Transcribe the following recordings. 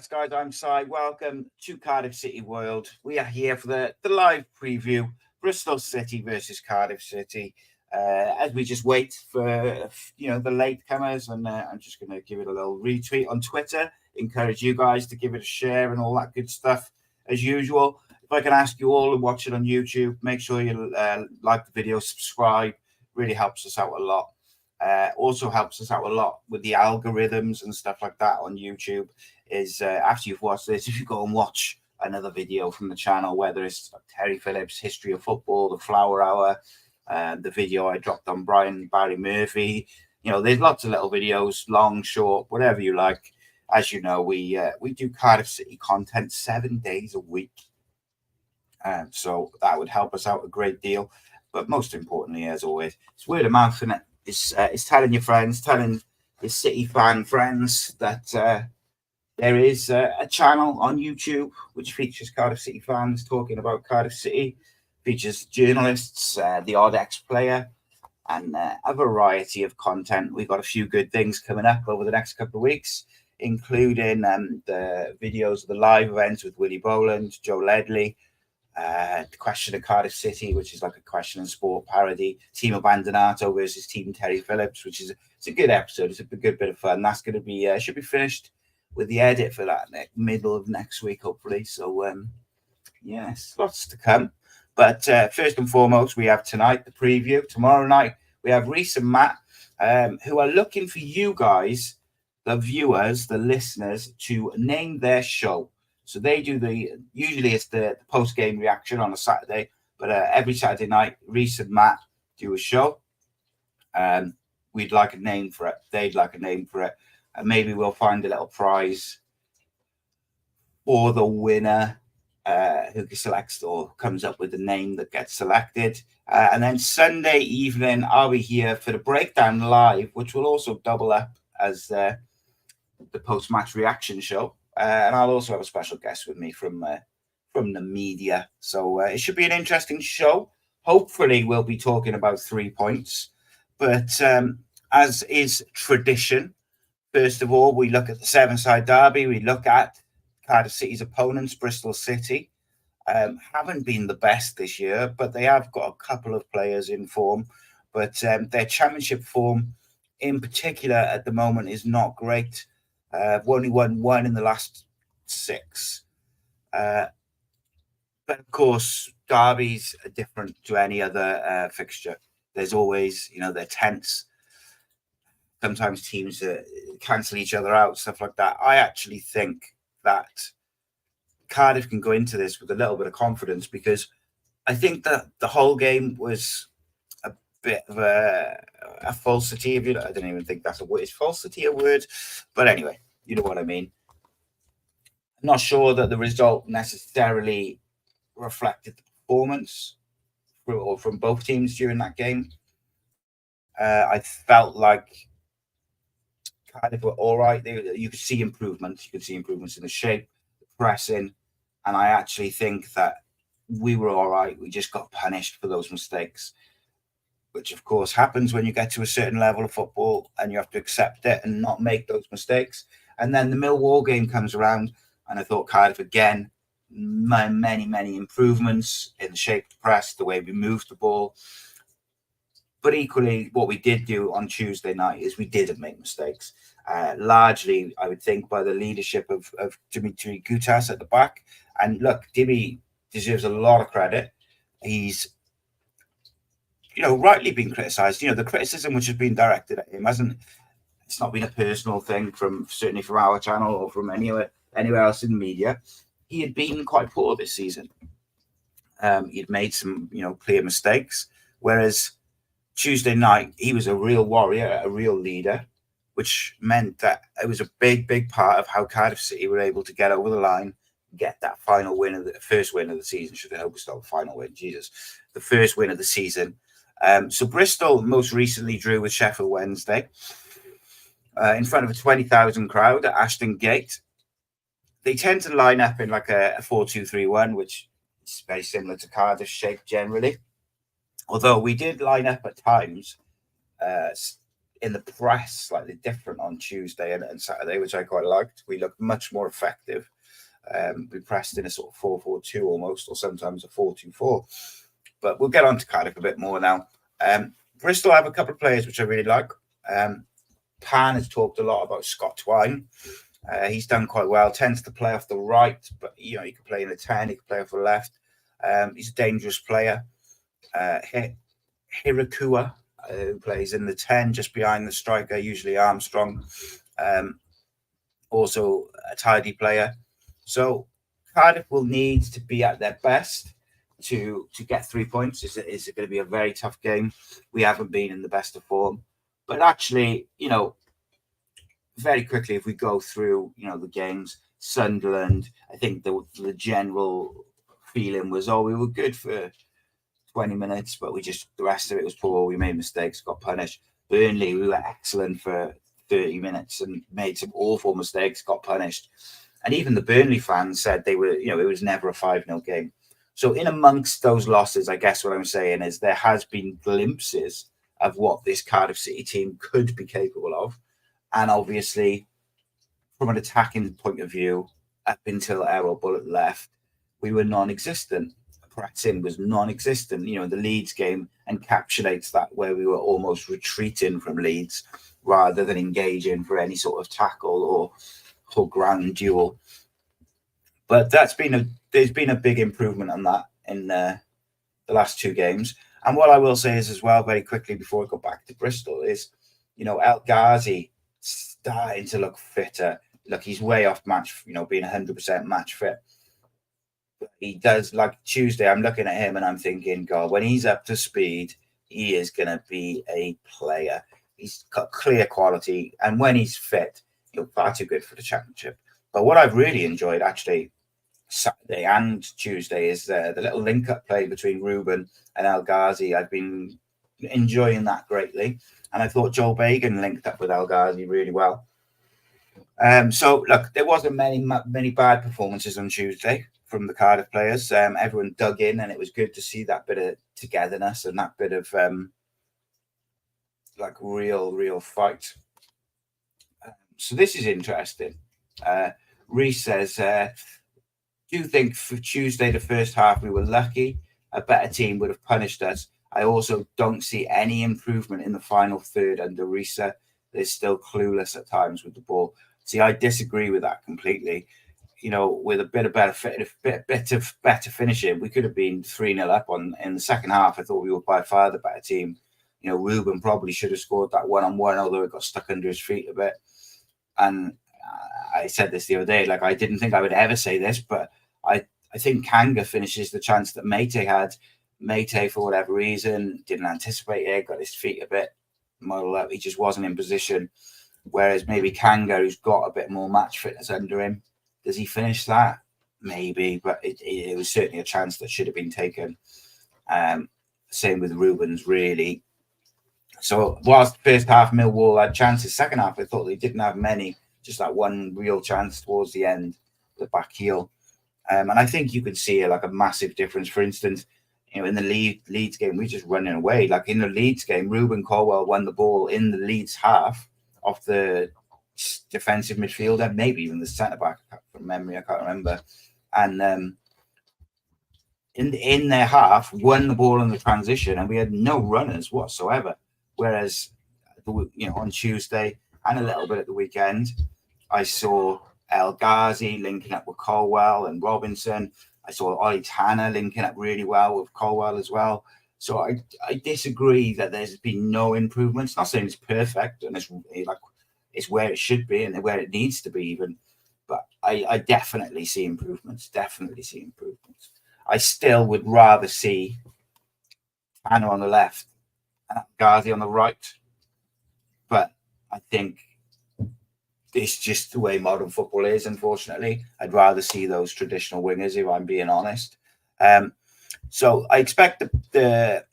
Congrats, guys. I'm Si. Welcome to Cardiff City World. We are here for the live preview, Bristol City versus Cardiff City. As we just wait for the latecomers, and I'm just going to give it a little retweet on Twitter. Encourage you guys to give it a share and all that good stuff as usual. If I can ask you all to watch it on YouTube, make sure you like the video, subscribe. Really helps us out a lot. Also helps us out a lot with the algorithms and stuff like that on YouTube is after you've watched this, if you go and watch another video from the channel, whether it's Terry Phillips' History of Football, the Flower Hour, the video I dropped on Barry Murphy, there's lots of little videos, long, short, whatever you like. As you know, we do Cardiff City content 7 days a week. So that would help us out a great deal. But most importantly, as always, it's word of mouth, and it's telling your friends, telling your City fan friends that there is a channel on YouTube which features Cardiff City fans talking about Cardiff City, features journalists, the odd ex-player, and a variety of content. We've got a few good things coming up over the next couple of weeks, including the videos of the live events with Willie Boland, Joe Ledley, the Question of Cardiff City, which is like a question and sport parody, Team Abandonato versus Team Terry Phillips, which is it's a good episode. It's a good bit of fun. That's going to be should be finished with the edit for that middle of next week, hopefully. So yes, lots to come. But first and foremost, we have tonight the preview. Tomorrow night we have Riza and Matt, who are looking for you guys, the viewers, the listeners, to name their show. So they do usually it's the post-game reaction on a Saturday, but every Saturday night, Riza and Matt do a show. We'd like a name for it. They'd like a name for it. And maybe we'll find a little prize for the winner who selects or comes up with the name that gets selected. And then Sunday evening, I'll be here for the breakdown live, which will also double up as the post-match reaction show. And I'll also have a special guest with me from the media. So it should be an interesting show. Hopefully, we'll be talking about 3 points. But as is tradition, first of all, we look at the seven-side derby. We look at Cardiff City's opponents, Bristol City. Haven't been the best this year, but they have got a couple of players in form. But their championship form in particular at the moment is not great. Only won one in the last 6. But of course, derbies are different to any other fixture. There's always, they're tense. Sometimes teams cancel each other out, stuff like that. I actually think that Cardiff can go into this with a little bit of confidence, because I think that the whole game was a bit of a falsity. I don't even think that's a word. Is falsity a word? But anyway, you know what I mean. I'm not sure that the result necessarily reflected the performance from both teams during that game. I felt like Cardiff were all right. You could see improvements. You could see improvements in the shape, the pressing, and I actually think that we were all right. We just got punished for those mistakes, which of course happens when you get to a certain level of football, and you have to accept it and not make those mistakes. And then the Millwall game comes around, and I thought Cardiff again, many improvements in the shape of the press, the way we moved the ball. But equally, what we did do on Tuesday night is we didn't make mistakes. Largely, I would think, by the leadership of Dimitri Gutas at the back. And look, Dimi deserves a lot of credit. He's, rightly been criticised. The criticism which has been directed at him it's not been a personal thing certainly from our channel or from anywhere else in the media. He had been quite poor this season. He'd made some, clear mistakes. Whereas Tuesday night, he was a real warrior, a real leader, which meant that it was a big part of how Cardiff City were able to get over the line, get that final win the first win of the season. Should I hope it's not the final win? Jesus, the first win of the season. So Bristol most recently drew with Sheffield Wednesday in front of a 20,000 crowd at Ashton Gate. They tend to line up in like a 4-2-3-1, which is very similar to Cardiff's shape generally. Although we did line up at times in the press slightly different on Tuesday and Saturday, which I quite liked. We looked much more effective. We pressed in a sort of 4-4-2 almost, or sometimes a 4-2-4. But we'll get on to Cardiff a bit more now. Bristol have a couple of players which I really like. Pan has talked a lot about Scott Twine. He's done quite well, tends to play off the right, but he can play in the 10, he can play off the left. He's a dangerous player. Hirakua, who plays in the 10, just behind the striker, usually Armstrong. Also a tidy player. So Cardiff will need to be at their best to get 3 points. Is it going to be a very tough game? We haven't been in the best of form. But actually, very quickly, if we go through, the games, Sunderland, I think the general feeling was, we were good for 20 minutes, but the rest of it was poor. We made mistakes, got punished. Burnley, we were excellent for 30 minutes and made some awful mistakes, got punished. And even the Burnley fans said they were, it was never a 5-0 game. So in amongst those losses, I guess what I'm saying is there has been glimpses of what this Cardiff City team could be capable of. And obviously, from an attacking point of view, up until Errol Bullock left, we were non-existent. Pressing was non-existent. The Leeds game encapsulates that, where we were almost retreating from Leeds rather than engaging for any sort of tackle or ground duel. But there's been a big improvement on that in the last 2 games. And what I will say is as well, very quickly before I go back to Bristol, is, El Ghazi starting to look fitter. Look, he's way off match, being 100% match fit. But he does, like Tuesday, I'm looking at him and I'm thinking, God, when he's up to speed, he is going to be a player. He's got clear quality. And when he's fit, he'll far too good for the Championship. But what I've really enjoyed, actually, Saturday and Tuesday, is the little link-up play between Ruben and El Ghazi. I've been enjoying that greatly. And I thought Joel Bagan linked up with El Ghazi really well. So, look, there wasn't many bad performances on Tuesday from the Cardiff players. Everyone dug in, and it was good to see that bit of togetherness and that bit of, real fight. So this is interesting. Reese says, do you think for Tuesday, the first half, we were lucky? A better team would have punished us. I also don't see any improvement in the final third under Riza. They're still clueless at times with the ball. See, I disagree with that completely. With a bit of better finishing, we could have been 3-0 up in the second half. I thought we were by far the better team. Ruben probably should have scored that 1-on-1, although it got stuck under his feet a bit. And I said this the other day, I didn't think I would ever say this, but I think Kanga finishes the chance that Mate had. Mate, for whatever reason, didn't anticipate it, got his feet a bit muddled up. He just wasn't in position. Whereas maybe Kanga, who's got a bit more match fitness under him, does he finish that? Maybe, but it was certainly a chance that should have been taken. Same with Rubens, really. So whilst first half Millwall had chances, second half I thought they didn't have many. Just that one real chance towards the end, the back heel. And I think you could see a massive difference. For instance, in the Leeds game, we're just running away. In the Leeds game, Ruben Colwell won the ball in the Leeds half off the defensive midfielder, maybe even the centre back from memory, I can't remember. And in their half, won the ball in the transition, and we had no runners whatsoever. Whereas, on Tuesday and a little bit at the weekend, I saw El Ghazi linking up with Colwell and Robinson. I saw Ollie Tanner linking up really well with Colwell as well. So I disagree that there's been no improvements. Not saying it's perfect and it's where it should be and where it needs to be even. But I definitely see improvements. I still would rather see Tanner on the left and Ghazi on the right. But I think it's just the way modern football is, unfortunately. I'd rather see those traditional wingers, if I'm being honest. So I expect the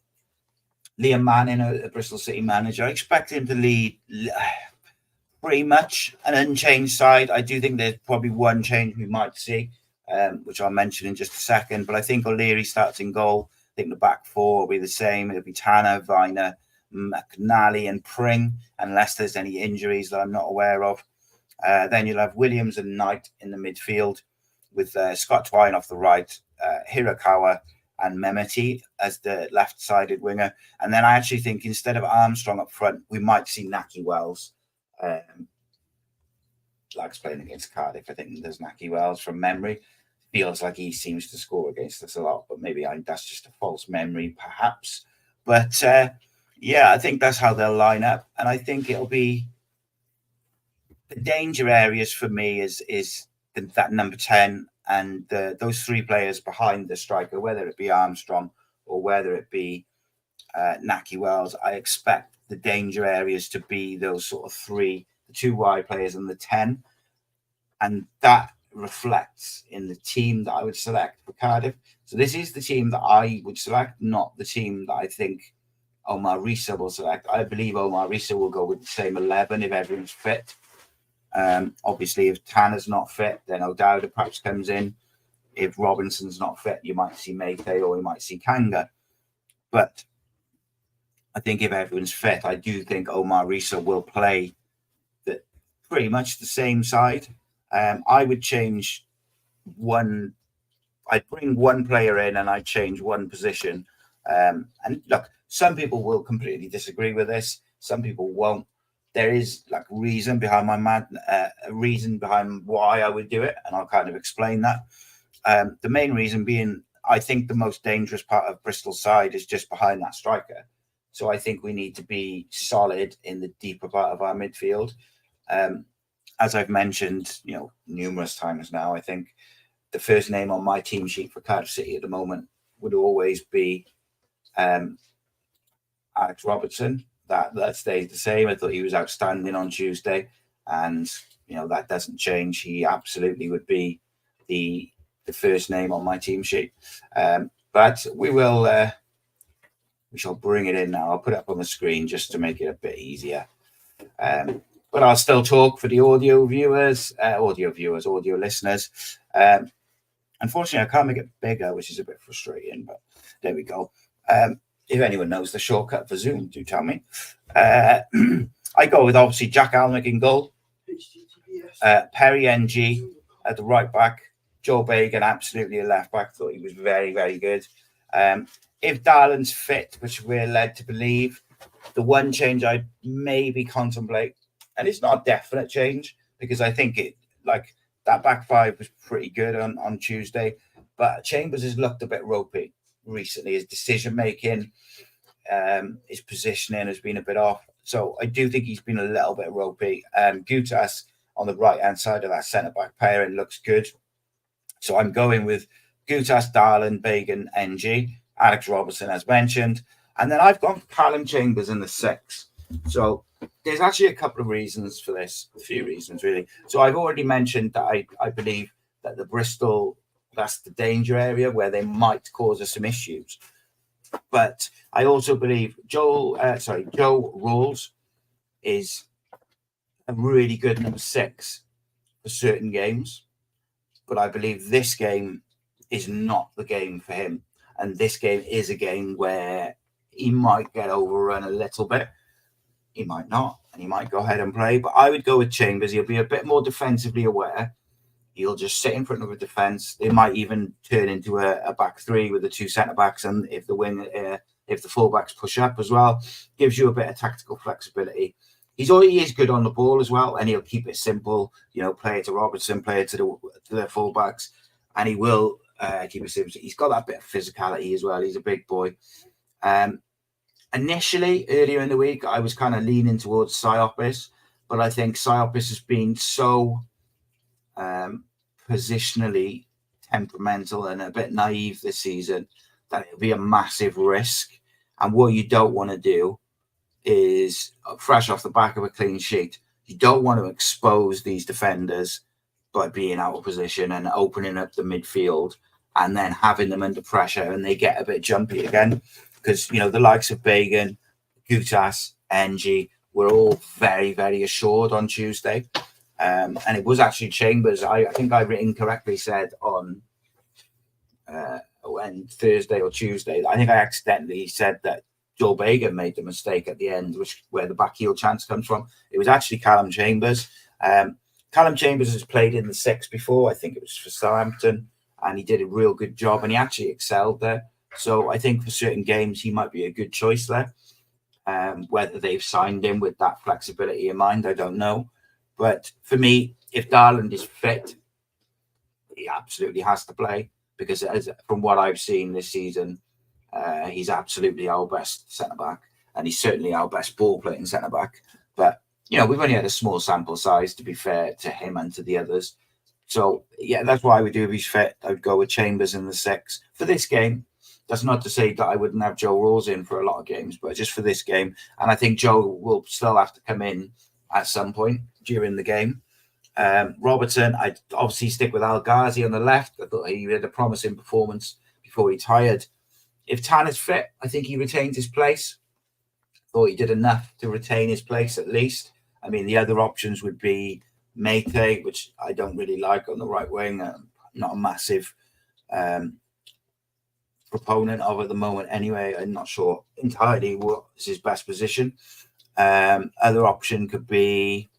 Liam Manning, a Bristol City manager, I expect him to lead pretty much an unchanged side. I do think there's probably one change we might see, which I'll mention in just a second. But I think O'Leary starts in goal. I think the back four will be the same. It'll be Tanner, Viner, McNally and Pring, unless there's any injuries that I'm not aware of. Then you'll have Williams and Knight in the midfield, with Scott Twine off the right, Hirakawa and Mehmeti as the left-sided winger. And then I actually think instead of Armstrong up front, we might see Naki Wells. Likes playing against Cardiff. I think there's Naki Wells from memory. Feels like he seems to score against us a lot, but maybe that's just a false memory, perhaps. But yeah, I think that's how they'll line up. And I think it'll be the danger areas for me is that number 10 and those three players behind the striker, whether it be Armstrong or whether it be Naki Wells. I expect the danger areas to be those sort of three, the two wide players and the 10. And that reflects in the team that I would select for Cardiff. So this is the team that I would select, not the team that I think Omar Riza will select. I believe Omar Riza will go with the same 11 if everyone's fit. Obviously, if Tanner's not fit, then O'Dowda perhaps comes in. If Robinson's not fit, you might see Mate or you might see Kanga. But I think if everyone's fit, I do think Omar Riza will play pretty much the same side. I would change one. I'd bring one player in and I'd change one position. And look, some people will completely disagree with this. Some people won't. There is like reason behind reason behind why I would do it, and I'll kind of explain that. The main reason being, I think the most dangerous part of Bristol's side is just behind that striker. So I think we need to be solid in the deeper part of our midfield. As I've mentioned, numerous times now, I think the first name on my team sheet for Cardiff City at the moment would always be Alex Robertson. That stays the same. I thought he was outstanding on Tuesday, and that doesn't change. He absolutely would be the first name on my team sheet. But we shall bring it in now. I'll put it up on the screen just to make it a bit easier. But I'll still talk for the audio listeners. Unfortunately, I can't make it bigger, which is a bit frustrating, but there we go. If anyone knows the shortcut for Zoom, do tell me. I go with, obviously, Jack Alnwick in goal. Perry NG at the right back. Joe Bagan, absolutely a left back. Thought he was very, very good. If Darlin's fit, which we're led to believe, the one change I'd maybe contemplate, and it's not a definite change, because I think that back five was pretty good on Tuesday, but Chambers has looked a bit ropey recently. His decision making, his positioning has been a bit off. So I do think he's been a little bit ropey. Gutas on the right hand side of that centre back pairing looks good. So I'm going with Gutas, Darlin, Bagan, NG, Alex Robertson as mentioned, and then I've gone Callum Chambers in the 6. So there's actually a couple of reasons for this, a few reasons really. So I've already mentioned that I believe that the Bristol, that's the danger area where they might cause us some issues. But I also believe Joe Rawls is a really good number 6 for certain games. But I believe this game is not the game for him. And this game is a game where he might get overrun a little bit. He might not, and he might go ahead and play. But I would go with Chambers. He'll be a bit more defensively aware. He'll just sit in front of a defence. It might even turn into a back three with the two centre backs, and if the fullbacks push up as well, gives you a bit of tactical flexibility. He is good on the ball as well, and he'll keep it simple. Play it to Robertson, play it to the fullbacks, and he will keep it simple. He's got that bit of physicality as well. He's a big boy. Initially, earlier in the week, I was kind of leaning towards Psyopis, but I think Psyopis has been so positionally temperamental and a bit naive this season that it'll be a massive risk. And what you don't want to do is, fresh off the back of a clean sheet, you don't want to expose these defenders by being out of position and opening up the midfield and then having them under pressure and they get a bit jumpy again. Because, the likes of Bagan, Gutas, NG were all very, very assured on Tuesday. And it was actually Chambers. I think I incorrectly said on Thursday or Tuesday. I think I accidentally said that Joe Bagan made the mistake at the end, where the back heel chance comes from. It was actually Callum Chambers. Callum Chambers has played in the 6 before. I think it was for Southampton, and he did a real good job, and he actually excelled there. So I think for certain games, he might be a good choice there. Whether they've signed him with that flexibility in mind, I don't know. But for me, if Darland is fit, he absolutely has to play, because from what I've seen this season, he's absolutely our best centre-back, and he's certainly our best ball-playing centre-back. But, we've only had a small sample size, to be fair to him and to the others. So, yeah, that's why I would do if he's fit. I would go with Chambers in the 6. For this game, that's not to say that I wouldn't have Joe Ralls in for a lot of games, but just for this game. And I think Joe will still have to come in at some point during the game. Robertson, I'd obviously stick with Al Ghazi on the left. I thought he had a promising performance before he retired. If Tanner's fit, I think he retains his place. Thought he did enough to retain his place at least. I mean, the other options would be Mate, which I don't really like on the right wing. Not a massive proponent of at the moment anyway. I'm not sure entirely what is his best position. Other option could be,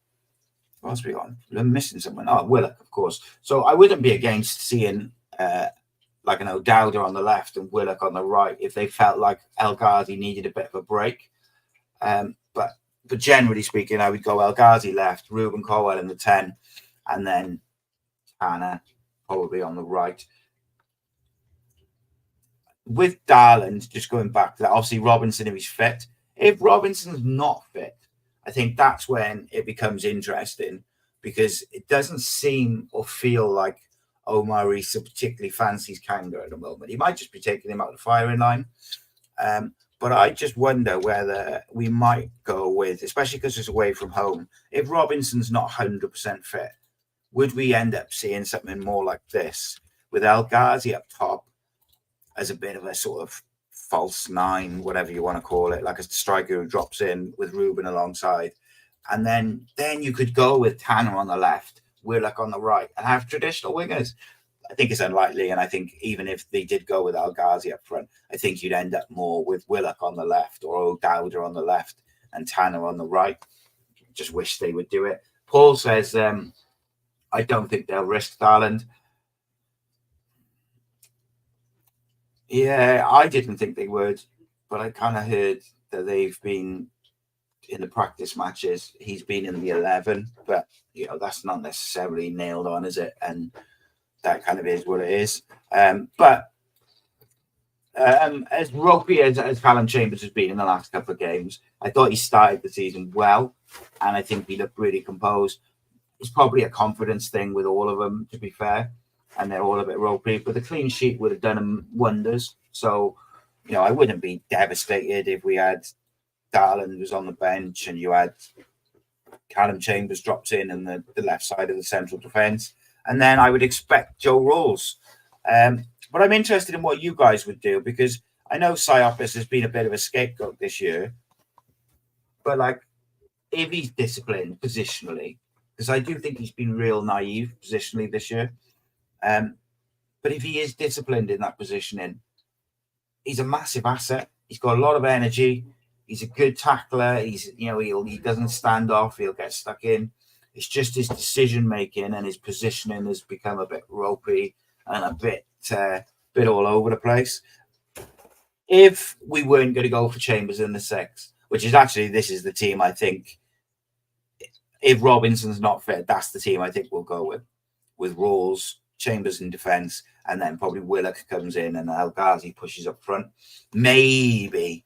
what else we got? I'm missing someone. Oh, Willock, of course. So I wouldn't be against seeing like an O'Dowda on the left and Willock on the right if they felt like El Ghazi needed a bit of a break. But generally speaking, I would go El Ghazi left, Ruben Colwell in the 10, and then Tanner probably on the right. With Darland, just going back to that, obviously Robinson if he's fit. If Robinson's not fit, I think that's when it becomes interesting, because it doesn't seem or feel like Omar Riza particularly fancies Kanga at the moment. He might just be taking him out of the firing line. But I just wonder whether we might go with, especially because it's away from home, if Robinson's not 100% fit, would we end up seeing something more like this with El Ghazi up top as a bit of a sort of false 9, whatever you want to call it, like a striker who drops in with Ruben alongside. And then you could go with Tanner on the left, Willock on the right, and have traditional wingers. I think it's unlikely, and I think even if they did go with Al Ghazi up front, I think you'd end up more with Willock on the left or O'Dowda on the left and Tanner on the right. Just wish they would do it. Paul says, I don't think they'll risk Darland. Yeah, I didn't think they would, but I kind of heard that they've been in the practice matches. He's been in the 11, but that's not necessarily nailed on, is it? And that kind of is what it is. But as ropey as Callum Chambers has been in the last couple of games, I thought he started the season well, and I think he looked really composed. It's probably a confidence thing with all of them, to be fair, and they're all a bit ropey, but the clean sheet would have done him wonders. So, I wouldn't be devastated if we had Darland was on the bench and you had Callum Chambers dropped in and the left side of the central defence. And then I would expect Joe Ralls. But I'm interested in what you guys would do, because I know Psyopis has been a bit of a scapegoat this year. But if he's disciplined positionally, because I do think he's been real naive positionally this year. But if he is disciplined in that positioning, he's a massive asset. He's got a lot of energy. He's a good tackler. He doesn't stand off. He'll get stuck in. It's just his decision making and his positioning has become a bit ropey and a bit all over the place. If we weren't going to go for Chambers in the 6, which is actually, this is the team I think, if Robinson's not fit, that's the team I think we'll go with Rawls, Chambers in defence, and then probably Willock comes in and El Ghazi pushes up front. Maybe,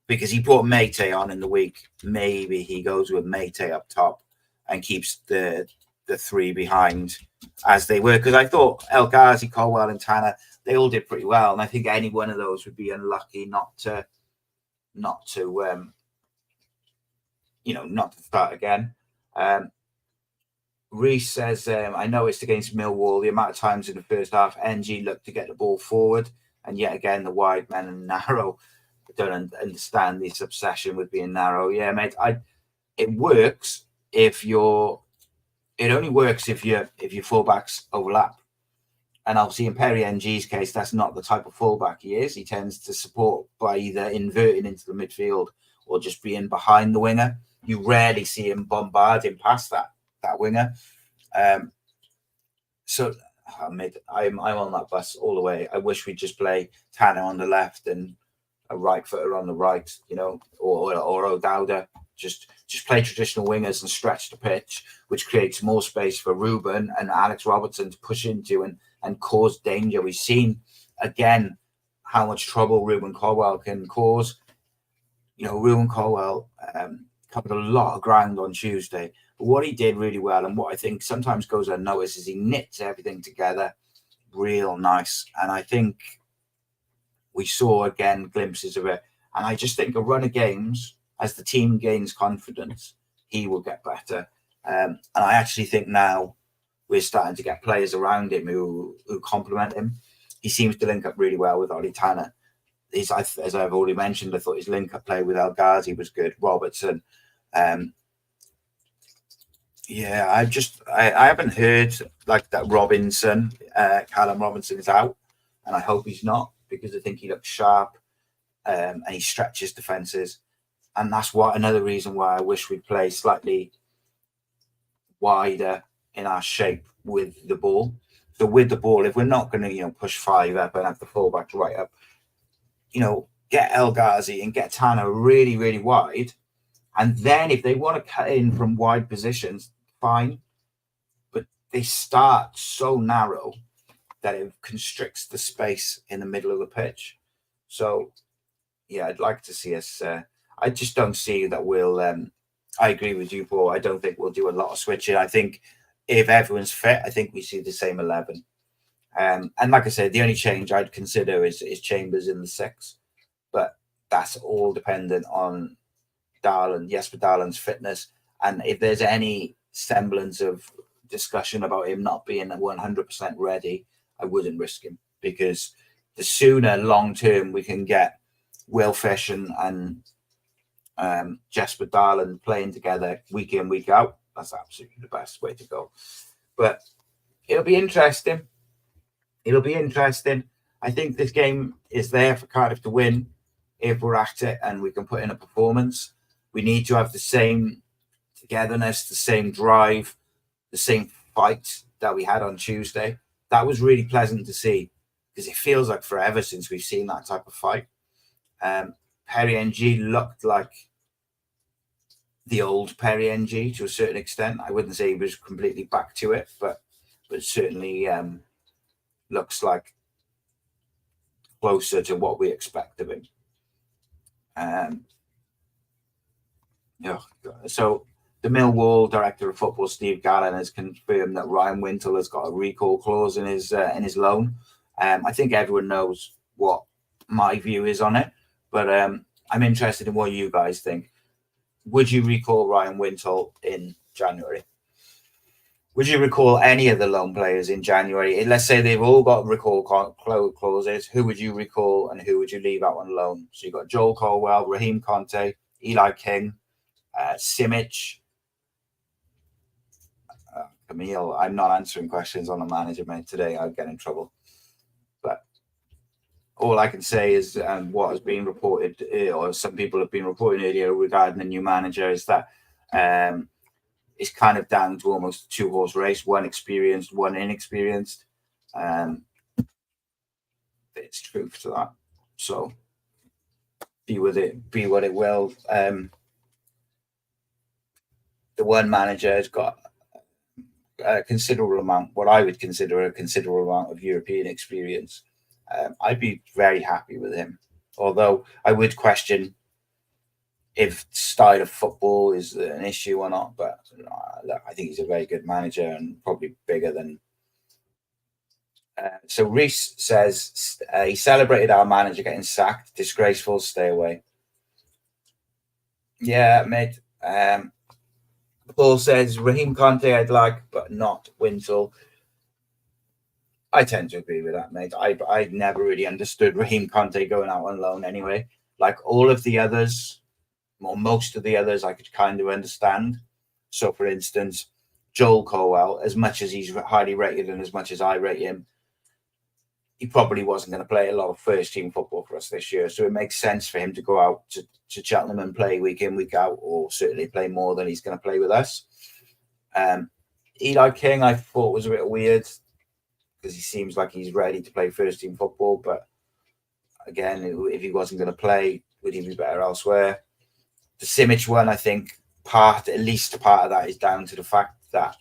because he brought Mate on in the week, maybe he goes with Mate up top and keeps the 3 behind as they were. Because I thought El Ghazi, Colwell and Tanner, they all did pretty well. And I think any one of those would be unlucky not to start again. Reese says, I noticed against Millwall, the amount of times in the first half, NG looked to get the ball forward. And yet again, the wide men and narrow. I don't understand this obsession with being narrow. Yeah, mate, it works it only works if your fullbacks overlap. And obviously in Perry NG's case, that's not the type of fullback he is. He tends to support by either inverting into the midfield or just being behind the winger. You rarely see him bombarding past that winger. So I'm on that bus all the way. I wish we'd just play Tanner on the left and a right footer on the right, or O'Dowda. Just play traditional wingers and stretch the pitch, which creates more space for Ruben and Alex Robertson to push into and cause danger. We've seen again how much trouble Ruben Colwell can cause. Ruben Colwell covered a lot of ground on Tuesday. But what he did really well, and what I think sometimes goes unnoticed, is he knits everything together real nice. And I think we saw again glimpses of it. And I just think a run of games, as the team gains confidence, he will get better. And I actually think now we're starting to get players around him who complement him. He seems to link up really well with Ollie Tanner. As I've already mentioned, I thought his link-up play with El Ghazi was good. Robertson. I haven't heard like that Callum Robinson is out, and I hope he's not, because I think he looks sharp and he stretches defences. And that's another reason why I wish we'd play slightly wider in our shape with the ball. So with the ball, if we're not going to, push 5 up and have the fullbacks right up, get El Ghazi and get Tanner really, really wide. And then if they want to cut in from wide positions, fine. But they start so narrow that it constricts the space in the middle of the pitch. So, yeah, I'd like to see us. I just don't see that we'll. I agree with you, Paul. I don't think we'll do a lot of switching. I think if everyone's fit, I think we see the same 11. And like I said, the only change I'd consider is Chambers in the 6. But that's all dependent on Jesper Darland's fitness. And if there's any semblance of discussion about him not being 100% ready, I wouldn't risk him, because the sooner long term we can get Will Fish and Jesper Darland playing together week in, week out, that's absolutely the best way to go. But it'll be interesting. I think this game is there for Cardiff to win if we're at it and we can put in a performance. We need to have the same togetherness, the same drive, the same fight that we had on Tuesday. That was really pleasant to see, because it feels like forever since we've seen that type of fight. Perry NG looked like the old Perry NG to a certain extent. I wouldn't say he was completely back to it, but certainly looks like closer to what we expect of him. So the Millwall director of football, Steve Gallen, has confirmed that Ryan Wintle has got a recall clause in his loan. I think everyone knows what my view is on it, but I'm interested in what you guys think. Would you recall Ryan Wintle in January? Would you recall any of the loan players in January? Let's say they've all got recall clauses. Who would you recall and who would you leave out on loan? So you've got Joel Colwell, Raheem Conte, Eli King, Simic, Camille. I'm not answering questions on the manager, mate. Today I'll get in trouble. But all I can say is what has been reported, or some people have been reporting earlier regarding the new manager, is that it's kind of down to almost a 2-horse race, one experienced, one inexperienced. It's truth to that. So be what it will. The one manager has got a considerable amount, what I would consider a considerable amount of European experience. I'd be very happy with him, although I would question if style of football is an issue or not. But I think he's a very good manager and probably bigger than. So Reese says he celebrated our manager getting sacked. Disgraceful. Stay away. Yeah, mate. Paul says Raheem Conte I'd like, but not Wintle. I tend to agree with that, mate. I never really understood Raheem Conte going out on loan anyway. Like all of the others, or most of the others, I could kind of understand. So, for instance, Joel Colwell, as much as he's highly rated and as much as I rate him, he probably wasn't going to play a lot of first team football for us this year. So it makes sense for him to go out to Cheltenham and play week in, week out, or certainly play more than he's going to play with us. Eli King, I thought was a bit weird because he seems like he's ready to play first team football. But again, if he wasn't going to play, would he be better elsewhere? The Simic one, I think at least a part of that is down to the fact that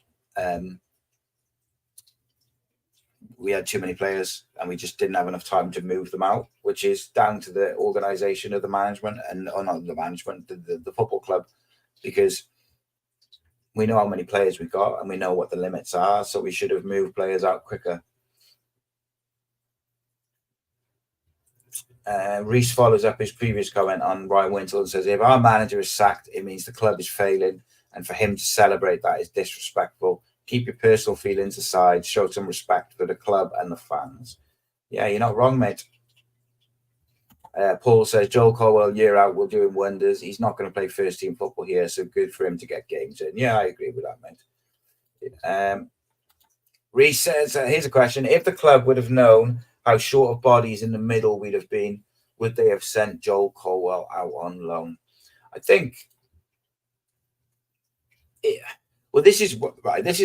we had too many players and we just didn't have enough time to move them out, which is down to the organisation of the management and not the management, the football club, because we know how many players we've got and we know what the limits are. So we should have moved players out quicker. Reese follows up his previous comment on Ryan Wintle and says, if our manager is sacked, it means the club is failing. And for him to celebrate that is disrespectful. Keep your personal feelings aside. Show some respect for the club and the fans. Yeah, you're not wrong, mate. Paul says, Joel Colwell, year out, will do him wonders. He's not going to play first team football here, so good for him to get games in. Yeah, I agree with that, mate. Reese says, here's a question. If the club would have known how short of bodies in the middle we'd have been, would they have sent Joel Colwell out on loan? I think... Well, this is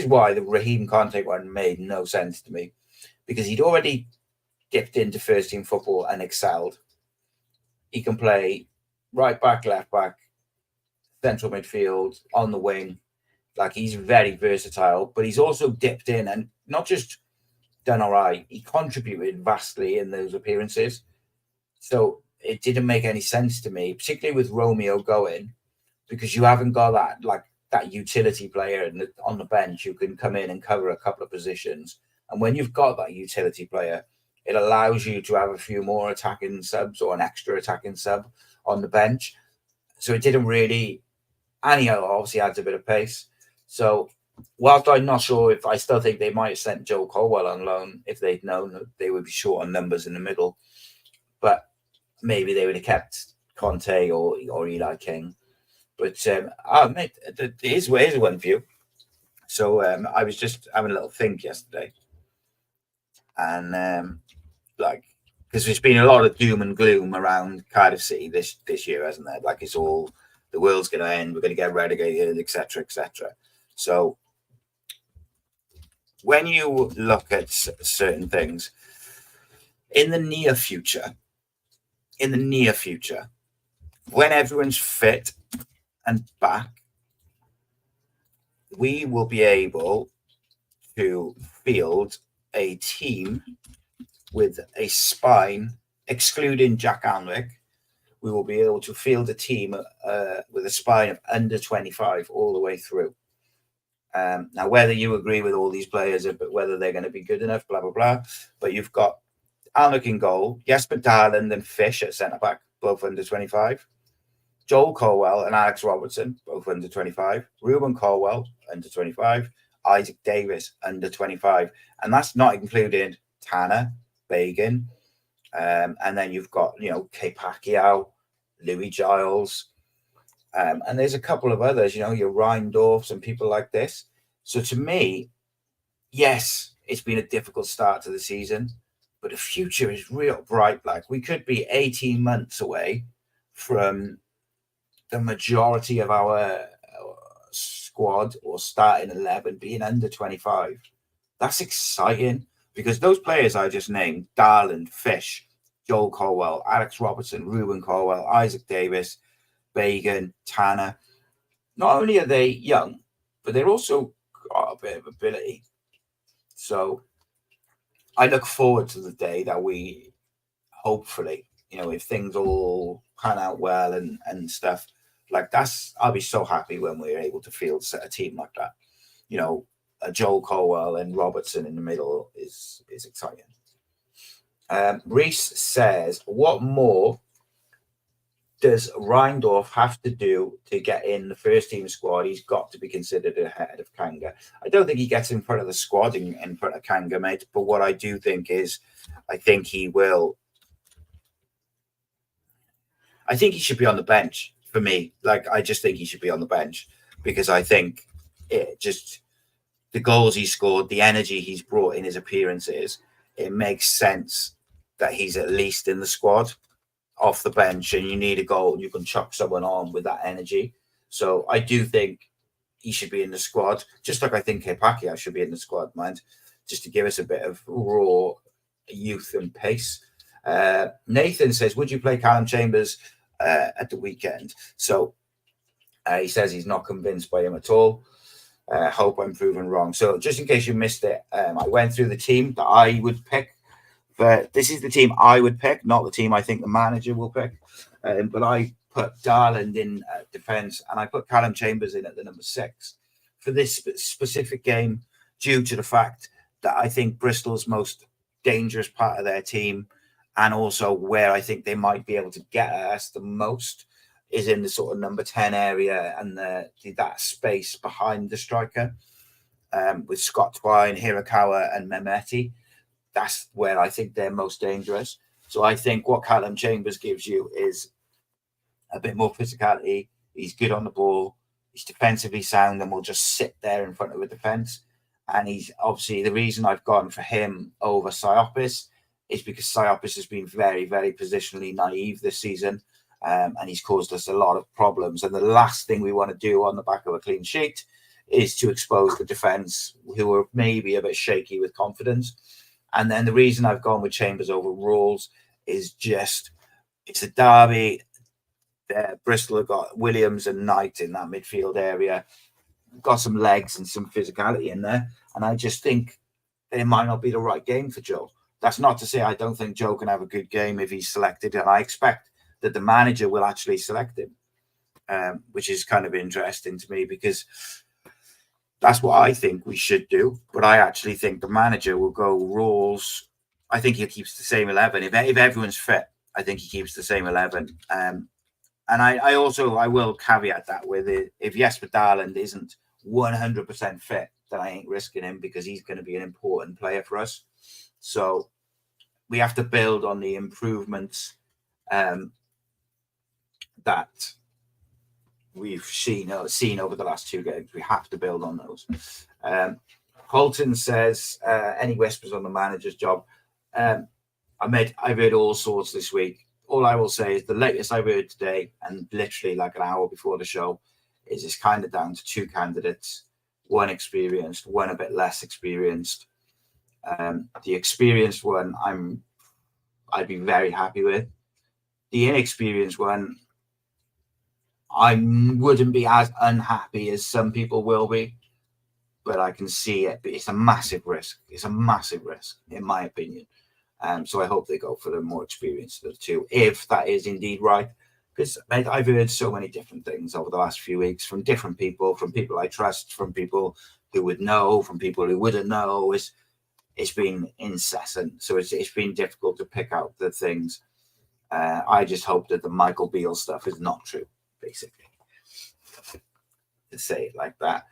why the Raheem Conte one made no sense to me, because he'd already dipped into first team football and excelled. He can play right back, left back, central midfield, on the wing. Like, he's very versatile, but he's also dipped in and not just done all right. He contributed vastly in those appearances. So it didn't make any sense to me, particularly with Romeo going, because you haven't got that utility player on the bench who can come in and cover a couple of positions. And when you've got that utility player, it allows you to have a few more attacking subs or an extra attacking sub on the bench. So it didn't really, and he obviously adds a bit of pace. So whilst I'm not sure, if I still think they might have sent Joe Colwell on loan if they'd known that they would be short on numbers in the middle, but maybe they would have kept Conte or Eli King. But mate, here's one for you. So I was just having a little think yesterday, and because there's been a lot of doom and gloom around Cardiff City this year, hasn't there? Like, it's all, the world's going to end, we're going to get relegated, etc., etc. So when you look at certain things in the near future, when everyone's fit and back, we will be able to field a team with a spine, excluding Jack Alnwick. We will be able to field a team with a spine of under 25 all the way through. Now, whether you agree with all these players, but whether they're going to be good enough, blah, blah, blah. But you've got Alnwick in goal, Jesper Darland and Fish at centre-back, both under 25. Joel Colwell and Alex Robertson, both under 25. Ruben Colwell, under 25. Isaac Davis, under 25. And that's not including Tanner, Bagan. And then you've got, Kay Pacquiao, Louis Giles. And there's a couple of others, your Reindorfs and people like this. So to me, yes, it's been a difficult start to the season, but the future is real bright. Like, we could be 18 months away from the majority of our squad or starting 11 being under 25. That's exciting, because those players I just named, Darland, Fish, Joel Colwell, Alex Robertson, Ruben Colwell, Isaac Davis, Bagan, Tanner, not only are they young, but they're also got a bit of ability. So I look forward to the day that we hopefully, if things all pan out well and stuff, like, I'll be so happy when we're able to field a team like that. A Joel Colwell and Robertson in the middle is exciting. Reese says, what more does Reindorf have to do to get in the first team squad? He's got to be considered ahead of Kanga. I don't think he gets in front of the squad in front of Kanga, mate. But what I do think is, I think he should be on the bench for me. Like, I just think he should be on the bench, because I think the goals he scored, the energy he's brought in his appearances, it makes sense that he's at least in the squad off the bench, and you need a goal, you can chuck someone on with that energy. So I do think he should be in the squad, just like I think Pacquiao should be in the squad, mind, just to give us a bit of raw youth and pace. Nathan says, would you play Callum Chambers at the weekend? So he says he's not convinced by him at all. Hope I'm proven wrong. So just in case you missed it, I went through the team that I would pick. But this is the team I would pick, not the team I think the manager will pick. But I put Darland in defence, and I put Callum Chambers in at the number 6 for this specific game, due to the fact that I think Bristol's most dangerous part of their team, and also where I think they might be able to get us the most, is in the sort of number 10 area and that space behind the striker, with Scott Twine, Hirakawa, and Mehmeti. That's where I think they're most dangerous. So I think what Callum Chambers gives you is a bit more physicality. He's good on the ball. He's defensively sound and will just sit there in front of a defence. And he's obviously, the reason I've gone for him over Siopis is because Siopis has been very, very positionally naive this season. And he's caused us a lot of problems. And the last thing we want to do on the back of a clean sheet is to expose the defence, who are maybe a bit shaky with confidence. And then the reason I've gone with Chambers over Rawls is just, it's a derby. Bristol have got Williams and Knight in that midfield area. Got some legs and some physicality in there. And I just think it might not be the right game for Joe. That's not to say I don't think Joe can have a good game if he's selected. And I expect that the manager will actually select him, which is kind of interesting to me, because that's what I think we should do. But I actually think the manager will go Rawls. I think he keeps the same 11. If everyone's fit, I think he keeps the same 11. And I will caveat that with it. If Jesper Darland isn't 100% fit, then I ain't risking him, because he's going to be an important player for us. So we have to build on the improvements that we've seen over the last 2 games. We have to build on those. Holton says, any whispers on the manager's job? I've heard all sorts this week. All I will say is the latest I've heard today, and literally like an hour before the show, is it's kind of down to 2 candidates, one experienced, one a bit less experienced. The experienced one, I'd be very happy with. The inexperienced one, I wouldn't be as unhappy as some people will be, but I can see it. But it's a massive risk. It's a massive risk, in my opinion. So I hope they go for the more experienced of the 2, if that is indeed right. Because I've heard so many different things over the last few weeks from different people, from people I trust, from people who would know, from people who wouldn't know. It's been incessant. So it's been difficult to pick out the things. I just hope that the Michael Beale stuff is not true, basically, to say it like that.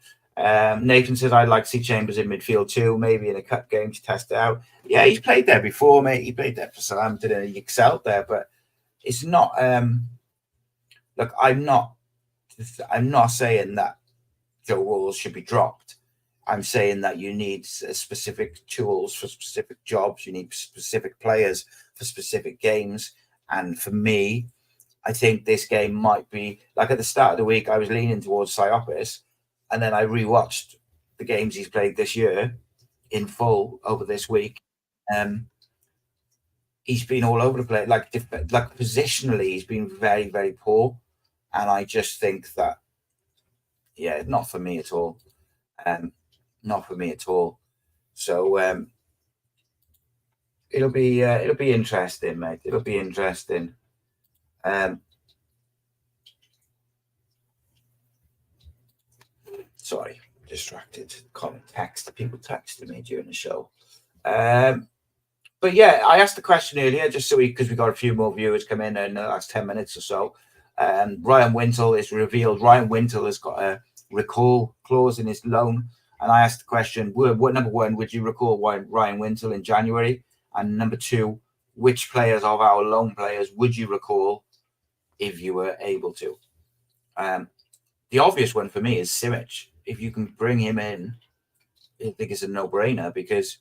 Nathan says, I'd like to see Chambers in midfield too, maybe in a cup game to test it out. Yeah, he's played there before, mate. He played there for Southampton and he excelled there, but it's not look, I'm not saying that Joe Rawls should be dropped. I'm saying that you need specific tools for specific jobs. You need specific players for specific games. And for me, I think this game might be, like at the start of the week, I was leaning towards Siopis. And then I rewatched the games he's played this year in full over this week. He's been all over the place. Like positionally, he's been very, very poor. And I just think that, yeah, not for me at all. Not for me at all. So it'll be interesting, mate. It'll be interesting. Sorry, distracted. People texted me during the show. But yeah, I asked the question earlier just because we got a few more viewers come in the last 10 minutes or so. Ryan Wintle is revealed. Ryan Wintle has got a recall clause in his loan. And I asked the question, number 1, would you recall Ryan Wintle in January? And number 2, which players of our loan players would you recall if you were able to? The obvious one for me is Simic. If you can bring him in, I think it's a no-brainer, because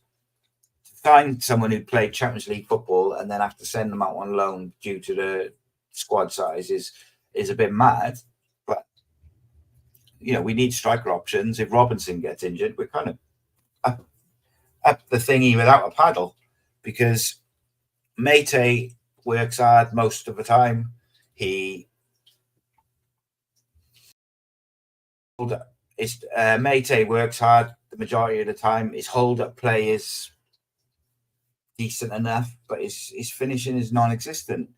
find someone who played Champions League football and then have to send them out on loan due to the squad size is a bit mad. But we need striker options. If Robinson gets injured, we're kind of up the thingy without a paddle, because Mate works hard most of the time. Mate works hard the majority of the time. His hold-up play is decent enough, but his finishing is non-existent.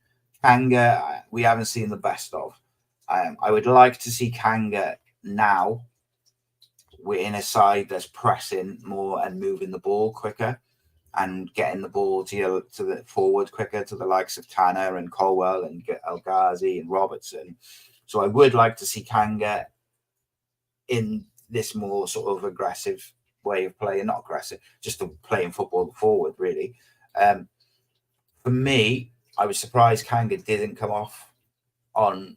Kanga, we haven't seen the best of. I would like to see Kanga now. We're in a side that's pressing more and moving the ball quicker and getting the ball to the forward quicker, to the likes of Tanner and Colwell and El Ghazi and Robertson. So I would like to see Kanga in this more sort of aggressive way of playing, not aggressive, just playing football forward, really. For me, I was surprised Kanga didn't come off on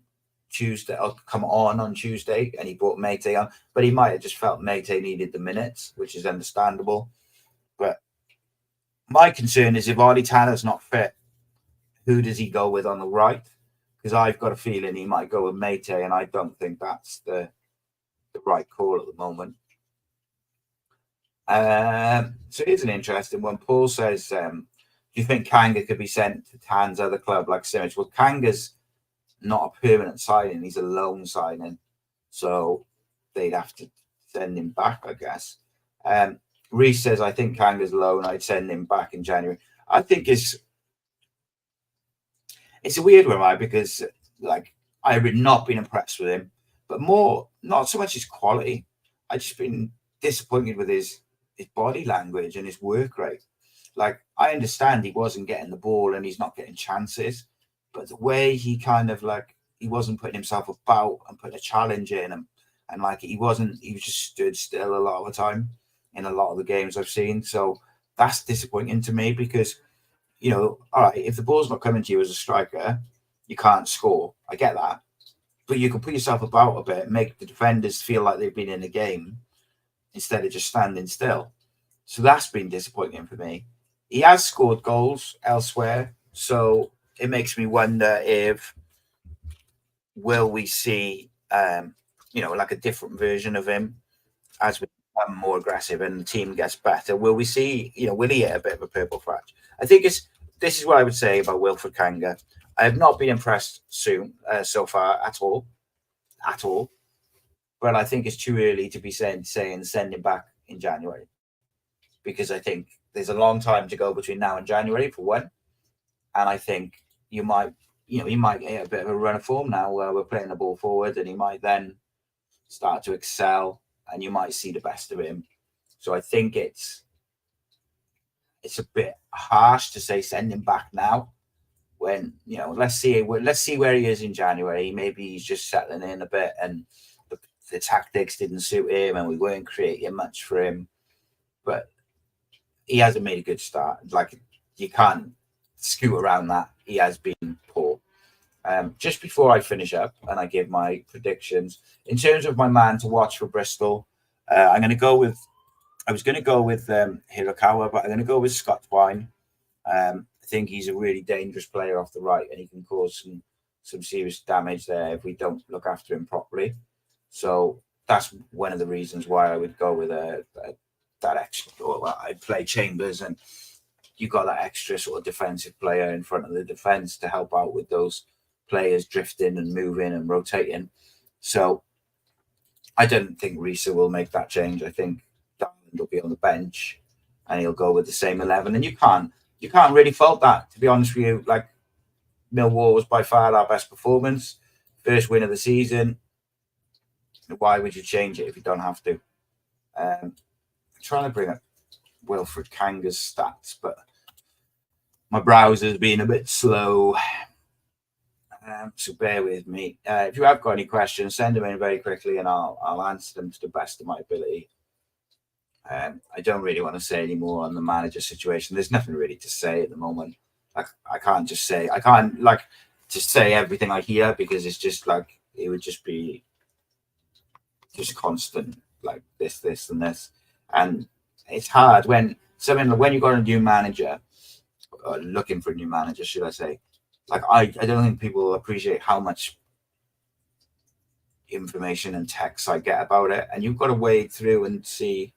Tuesday, or come on Tuesday, and he brought Mate on, but he might have just felt Mate needed the minutes, which is understandable. But my concern is if Ollie Tanner's not fit, who does he go with on the right? Because I've got a feeling he might go with Mate, and I don't think that's the right call at the moment. So here's an interesting one. Paul says, do you think Kanga could be sent to Tan's other club like Simic? Well, Kanga's not a permanent signing. He's a loan signing. So they'd have to send him back, I guess. Reese says, I think Kanga's loan. I'd send him back in January. I think it's a weird one, right? Because I've not been impressed with him, but not so much his quality. I've just been disappointed with his body language and his work rate. I understand he wasn't getting the ball and he's not getting chances, but the way he kind of he wasn't putting himself about and putting a challenge in him, and he was just stood still a lot of the time in a lot of the games I've seen. So that's disappointing to me, because all right, if the ball's not coming to you as a striker, you can't score. I get that, but you can put yourself about a bit, make the defenders feel like they've been in a game instead of just standing still. So that's been disappointing for me. He has scored goals elsewhere, so it makes me wonder if will we see a different version of him as we become more aggressive and the team gets better. Will we see, will he hit a bit of a purple patch? I think this is what I would say about Wilfried Kanga. I have not been impressed so far at all. But I think it's too early to be saying send him back in January, because I think there's a long time to go between now and January for one. And I think he might get a bit of a run of form now where we're playing the ball forward, and he might then start to excel and you might see the best of him. So I think it's a bit harsh to say send him back now when, let's see where he is in January. Maybe he's just settling in a bit and the tactics didn't suit him and we weren't creating much for him. But he hasn't made a good start. You can't scoot around that. He has been poor. Just before I finish up and I give my predictions, in terms of my man to watch for Bristol, I'm going to go with, I was going to go with Hirakawa, but I'm going to go with Scott Twine. I think he's a really dangerous player off the right, and he can cause some serious damage there if we don't look after him properly. So that's one of the reasons why I would go with that extra. I'd play Chambers, and you got that extra sort of defensive player in front of the defense to help out with those players drifting and moving and rotating. So I don't think Riza will make that change. I think Diamond will be on the bench and he'll go with the same 11. And you can't really fault that, to be honest with you. Millwall was by far our best performance, first win of the season. Why would you change it if you don't have to? I'm trying to bring up Wilfried Kanga's stats, but my browser's been a bit slow. So bear with me. If you have got any questions, send them in very quickly and I'll answer them to the best of my ability. I don't really want to say any more on the manager situation. There's nothing really to say at the moment. I can't just say everything I hear, because it's just it would just be just constant this and this. And it's hard when something like when you got a new manager, looking for a new manager, should I say? Like I don't think people appreciate how much information and text I get about it, and you've got to wade through and see,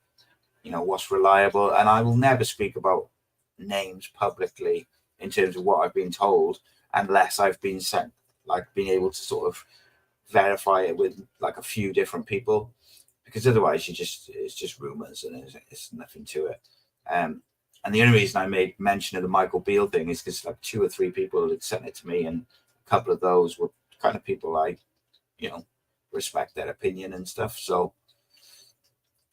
what's reliable. And I will never speak about names publicly in terms of what I've been told, unless I've been sent, like being able to sort of verify it with like a few different people, because otherwise it's just rumors and it's nothing to it. And the only reason I made mention of the Michael Beale thing is because like 2 or 3 people had sent it to me, and a couple of those were kind of people I, respect their opinion and stuff. So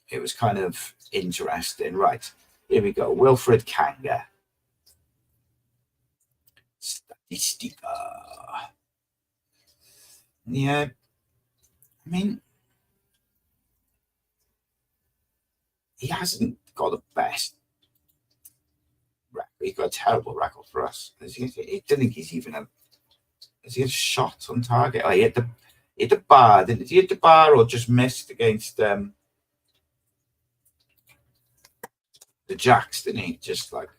it was kind of interesting. Right, here we go. Wilfried Kanga. Statistica. Yeah, I mean, he hasn't got the best record. He's got a terrible record for us. I don't think he's even has he had a shot on target? Oh, he hit the bar, didn't he? Hit the bar or just missed against the Jacks, didn't he? Just like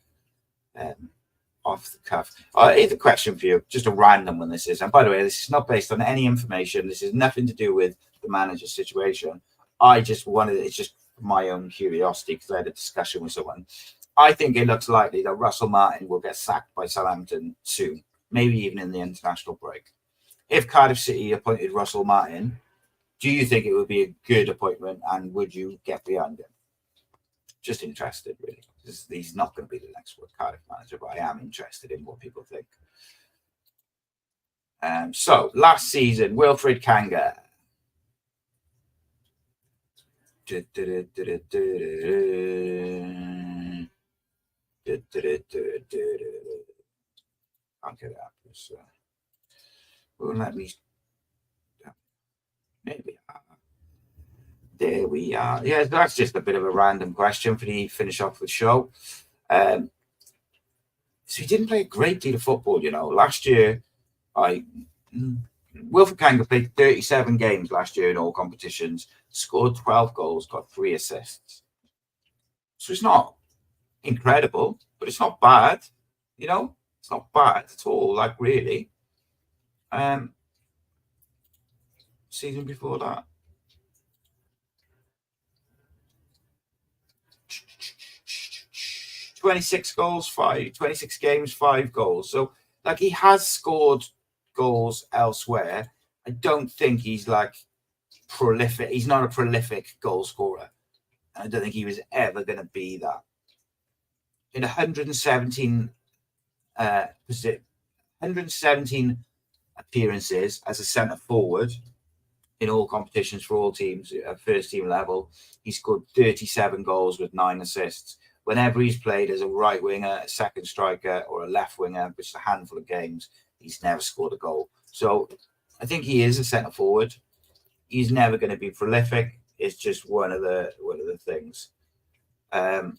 off the cuff. Here's a question for you, just a random one this is. And by the way, this is not based on any information. This is nothing to do with the manager's situation. I just wanted, it's just my own curiosity because I had a discussion with someone. I think it looks likely that Russell Martin will get sacked by Southampton soon, maybe even in the international break. If Cardiff City appointed Russell Martin, do you think it would be a good appointment, and would you get behind him? Just interested, really. He's not going to be the next Cardiff manager, but I am interested in what people think. So, last season, Wilfried Kanga. Can't get out. So, well, let me. Maybe. There we are. Yeah, that's just a bit of a random question for the finish off the show. So he didn't play a great deal of football, Last year, Wilfried Kanga played 37 games last year in all competitions, scored 12 goals, got 3 assists. So it's not incredible, but it's not bad, It's not bad at all, like really. Season before that. 26 games, 5 goals. So, like, he has scored goals elsewhere. I don't think he's like prolific. He's not a prolific goal scorer. I don't think he was ever going to be that. In 117 appearances as a centre forward in all competitions for all teams at first team level, he scored 37 goals with 9 assists. Whenever he's played as a right winger, a second striker, or a left winger, which is a handful of games, he's never scored a goal. So I think he is a centre forward. He's never going to be prolific. It's just one of the things. Let's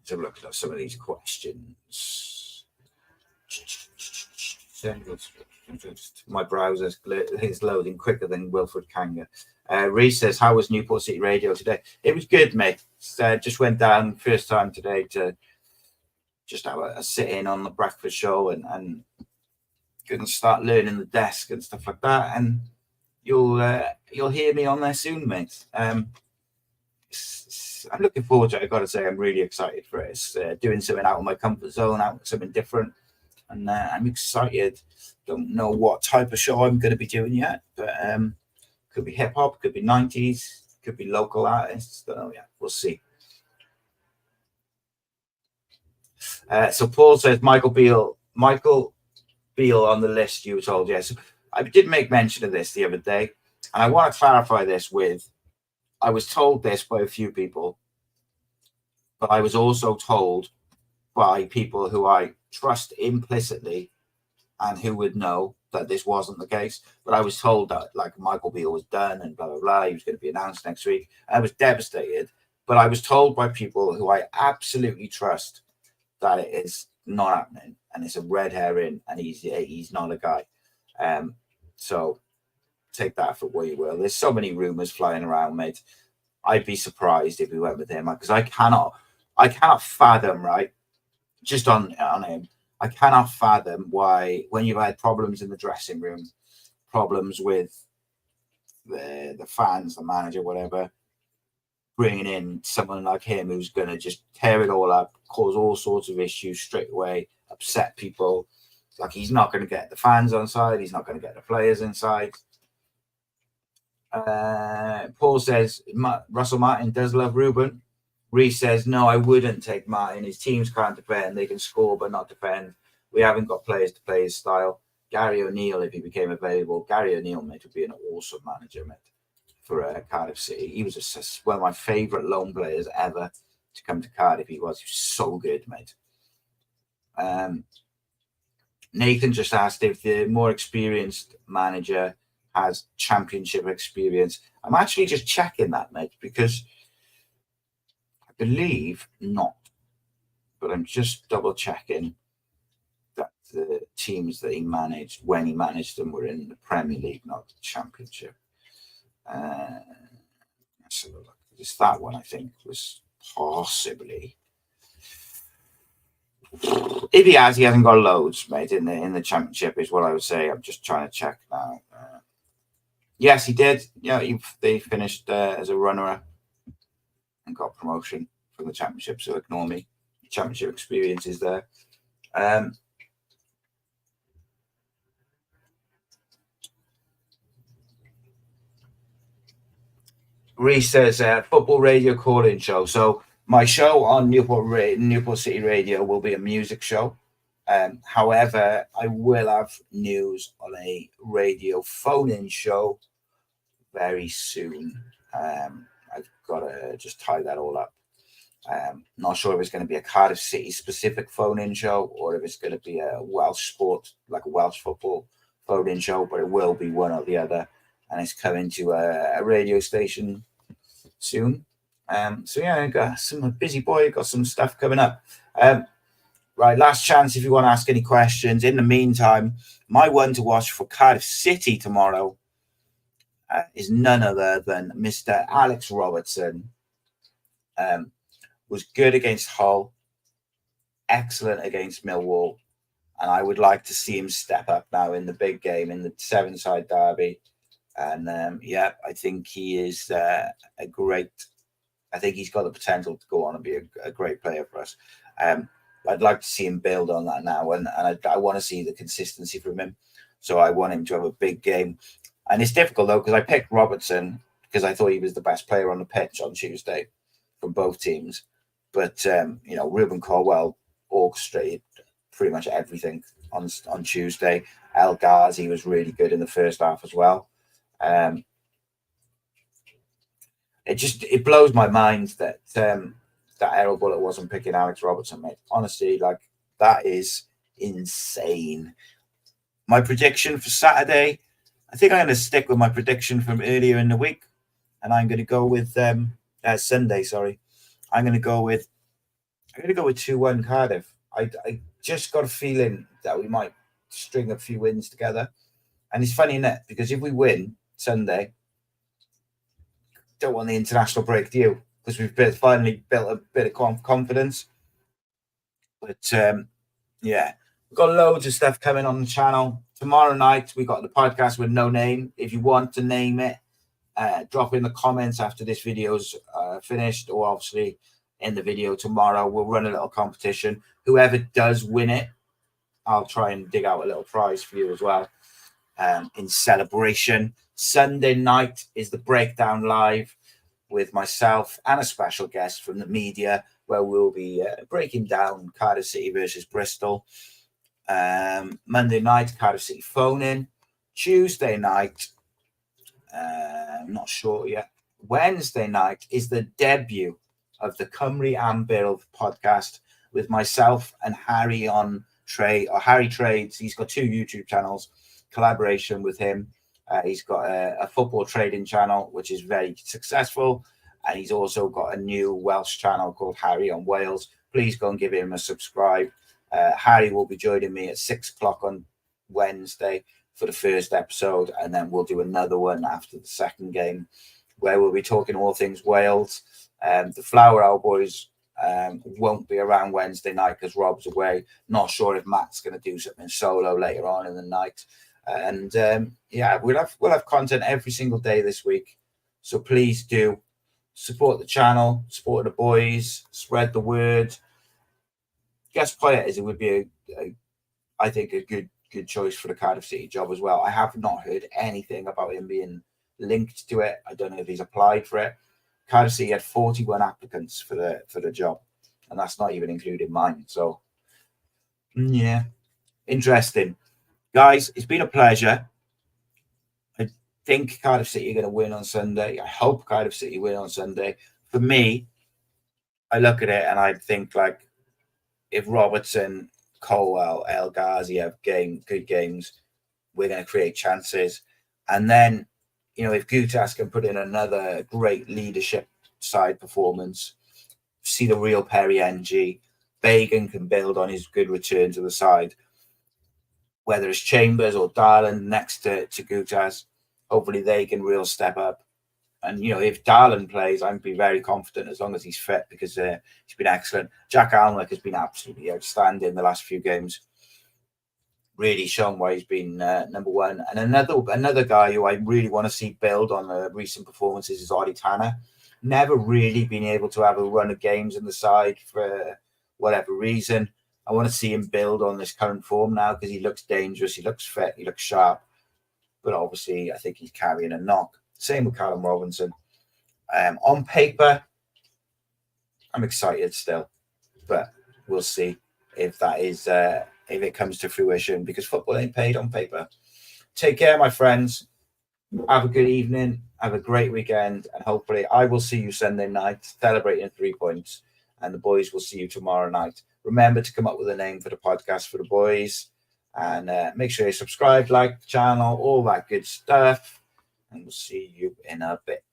have a look at some of these questions. My browser is loading quicker than Wilfried Kanga. Riza says, how was Newport City Radio today? It was good, mate. Just went down first time today to just have a sit-in on the breakfast show and going to start learning the desk and stuff like that. And you'll hear me on there soon, mate. I'm looking forward to it. I've got to say, I'm really excited for it. It's doing something out of my comfort zone, something different. And I'm excited. Don't know what type of show I'm going to be doing yet, but could be hip hop, could be 90s, could be local artists. Don't know yet. We'll see. So Paul says Michael Beale on the list. You were told, yes. I did make mention of this the other day, and I want to clarify this with. I was told this by a few people, but I was also told by people who I trust implicitly and who would know that this wasn't the case. But I was told that like Michael Beale was done and blah, blah, blah. He was going to be announced next week. I was devastated, but I was told by people who I absolutely trust that it is not happening and it's a red herring and he's not a guy. So take that for what you will. There's so many rumours flying around, mate. I'd be surprised if we went with him, because I cannot fathom, right? Just on him, I cannot fathom why, when you've had problems in the dressing room, problems with the fans, the manager, whatever, bringing in someone like him who's going to just tear it all up, cause all sorts of issues straight away, upset people. Like, he's not going to get the fans on side. He's not going to get the players inside. Paul says Russell Martin does love Ruben. Reese says, no, I wouldn't take Martin. His teams can't defend. They can score but not defend. We haven't got players to play his style. Gary O'Neill, if he became available, Gary O'Neill, mate, would be an awesome manager, mate, for Cardiff City. He was one of my favourite loan players ever to come to Cardiff. He was so good, mate. Nathan just asked if the more experienced manager has championship experience. I'm actually just checking that, mate, because I believe not. But I'm just double checking that the teams that he managed, when he managed them, were in the Premier League, not the Championship. Let's have a look. Just that one, I think, was possibly. If he has, he hasn't got loads, mate, in the Championship, is what I would say. I'm just trying to check now. Yes, he did. Yeah, they finished as a runner-up and got promotion from the Championship. So ignore me. The Championship experience is there. Reese says football radio call-in show. So my show on Newport City Radio will be a music show. However, I will have news on a radio phone-in show very soon. I've got to just tie that all up. Not sure if it's going to be a Cardiff City specific phone-in show or if it's going to be a Welsh sport, like a Welsh football phone-in show, but it will be one or the other, and it's coming to a radio station soon. So yeah, I got some busy boy, got some stuff coming up. Right, last chance if you want to ask any questions. In the meantime, my one to watch for Cardiff City tomorrow is none other than Mr. Alex Robertson. Was good against Hull, excellent against Millwall, and I would like to see him step up now in the big game, in the seven-side derby. And yeah, I think he is a great. I think he's got the potential to go on and be a great player for us. I'd like to see him build on that now, and I want to see the consistency from him. So I want him to have a big game. And it's difficult, though, because I picked Robertson because I thought he was the best player on the pitch on Tuesday from both teams. But, Ruben Colwell orchestrated pretty much everything on Tuesday. El Ghazi was really good in the first half as well. It blows my mind that that Errol Bullock wasn't picking Alex Robertson, mate. Honestly, like, that is insane. My prediction for Saturday, I think I'm going to stick with my prediction from earlier in the week, and I'm going to go with Sunday. Sorry, I'm going to go with 2-1 Cardiff. I just got a feeling that we might string a few wins together, and it's funny, isn't it? Because if we win Sunday, don't want the international break, do you? Because we've finally built a bit of confidence. But yeah, we've got loads of stuff coming on the channel. Tomorrow night, we got the podcast with no name. If you want to name it, drop in the comments after this video's finished, or obviously in the video tomorrow. We'll run a little competition. Whoever does win it, I'll try and dig out a little prize for you as well in celebration. Sunday night is the breakdown live with myself and a special guest from the media, where we'll be breaking down Cardiff City versus Bristol. Monday night, Cardiff City phone-in. Tuesday night, I'm not sure yet. Wednesday night is the debut of the Cymru Ambil podcast with myself and Harry on Trade, or Harry Trades. He's got 2 YouTube channels, collaboration with him. He's got a football trading channel, which is very successful. And he's also got a new Welsh channel called Harry on Wales. Please go and give him a subscribe. Harry will be joining me at 6 o'clock on Wednesday for the first episode, and then we'll do another one after the second game where we'll be talking all things Wales. The Flower Owl boys won't be around Wednesday night because Rob's away. Not sure if Matt's going to do something solo later on in the night. And we'll have content every single day this week. So please do support the channel, support the boys, spread the word. Guest players, it would be I think a good choice for the Cardiff City job as well. I have not heard anything about him being linked to it. I don't know if he's applied for it. Cardiff City had 41 applicants for the job, and that's not even including mine. So yeah, interesting. Guys, it's been a pleasure. I think Cardiff City are going to win on Sunday. I hope Cardiff City win on Sunday. For me, I look at it and I think, like, if Robertson, Colwell, El Ghazi have good games, we're going to create chances. And then, if Gutas can put in another great leadership side performance, see the real Perry NG, Bagan can build on his good return to the side. Whether it's Chambers or Darland next to Gutas, hopefully they can real step up. And, if Darland plays, I'd be very confident as long as he's fit, because he's been excellent. Jack Alnwick has been absolutely outstanding the last few games. Really shown why he's been number one. And another guy who I really want to see build on the recent performances is Ollie Tanner. Never really been able to have a run of games in the side for whatever reason. I want to see him build on this current form now, because he looks dangerous, he looks fit, he looks sharp. But obviously, I think he's carrying a knock. Same with Callum Robinson. On paper, I'm excited still, but we'll see if that is if it comes to fruition, because football ain't paid on paper. Take care, my friends. Have a good evening. Have a great weekend, and hopefully I will see you Sunday night celebrating 3 points, and the boys will see you tomorrow night. Remember to come up with a name for the podcast for the boys, and make sure you subscribe, like the channel, all that good stuff. And we'll see you in a bit.